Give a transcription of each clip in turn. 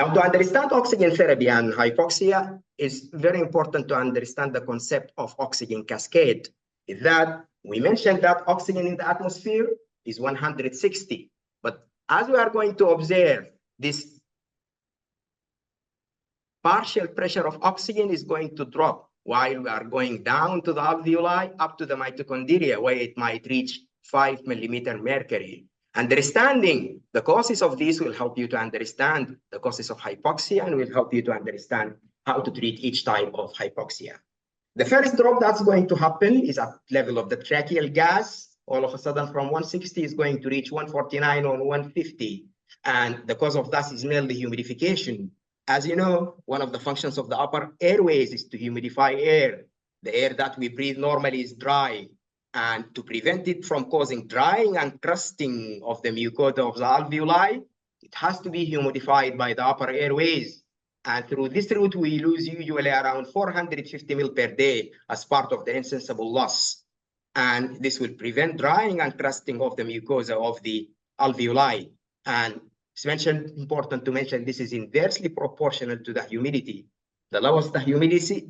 Now, to understand oxygen therapy and hypoxia, it's very important to understand the concept of oxygen cascade. Is that we mentioned that oxygen in the atmosphere is 160, but as we are going to observe, this partial pressure of oxygen is going to drop while we are going down to the alveoli up to the mitochondria, where it might reach 5 millimeter mercury. Understanding the causes of this will help you to understand the causes of hypoxia and will help you to understand how to treat each type of hypoxia. The first drop that's going to happen is at level of the tracheal gas. All of a sudden from 160 is going to reach 149 or 150. And the cause of that is mainly humidification. As you know, one of the functions of the upper airways is to humidify air. The air that we breathe normally is dry. And to prevent it from causing drying and crusting of the mucosa of the alveoli, it has to be humidified by the upper airways. And through this route, we lose usually around 450 ml per day as part of the insensible loss. And this will prevent drying and crusting of the mucosa of the alveoli. And it's important to mention this is inversely proportional to the humidity. The lower the humidity,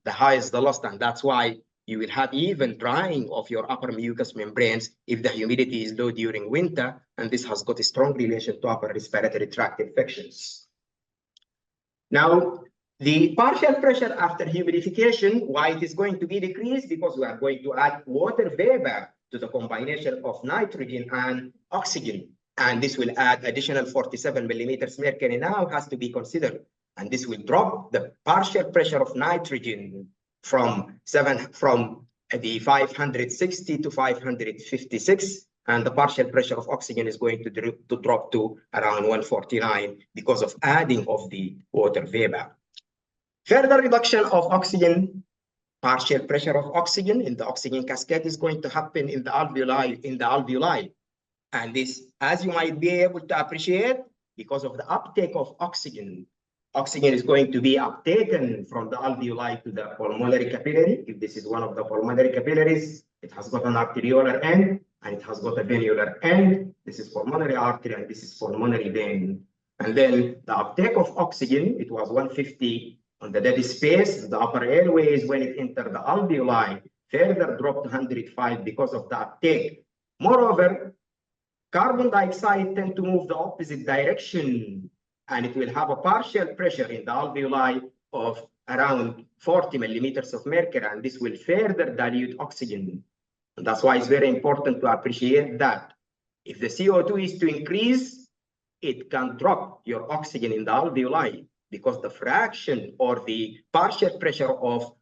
the higher the loss, and that's why you will have even drying of your upper mucous membranes if the humidity is low during winter, and this has got a strong relation to upper respiratory tract infections. Now, the partial pressure after humidification, why it is going to be decreased? Because we are going to add water vapor to the combination of nitrogen and oxygen. And this will add additional 47 millimeters mercury now has to be considered. And this will drop the partial pressure of nitrogen from the 560 to 556, and the partial pressure of oxygen is going to drop to around 149 because of adding of the water vapor. Further reduction of oxygen, partial pressure of oxygen in the oxygen cascade is going to happen in the alveoli. And this, as you might be able to appreciate, because of the uptake of oxygen, oxygen is going to be uptaken from the alveoli to the pulmonary capillary. If this is one of the pulmonary capillaries, it has got an arteriolar end and it has got a venular end. This is pulmonary artery and this is pulmonary vein. And then the uptake of oxygen, it was 150 on the dead space. The upper airways, when it entered the alveoli, further dropped to 105 because of the uptake. Moreover, carbon dioxide tend to move the opposite direction, and it will have a partial pressure in the alveoli of around 40 millimeters of mercury, and this will further dilute oxygen. And that's why it's very important to appreciate that if the CO2 is to increase, it can drop your oxygen in the alveoli because the fraction or the partial pressure of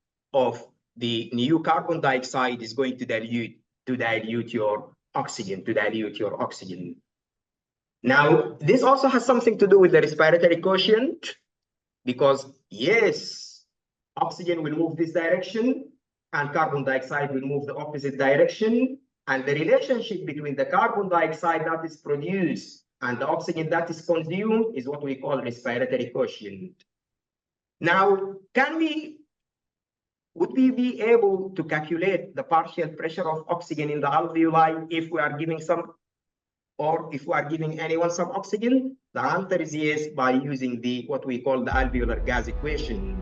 the new carbon dioxide is going to dilute your oxygen. Now, this also has something to do with the respiratory quotient, because yes, oxygen will move this direction and carbon dioxide will move the opposite direction. And the relationship between the carbon dioxide that is produced and the oxygen that is consumed is what we call respiratory quotient. Now, would we be able to calculate the partial pressure of oxygen in the alveoli if we are giving anyone some oxygen? The answer is yes, by using what we call the alveolar gas equation.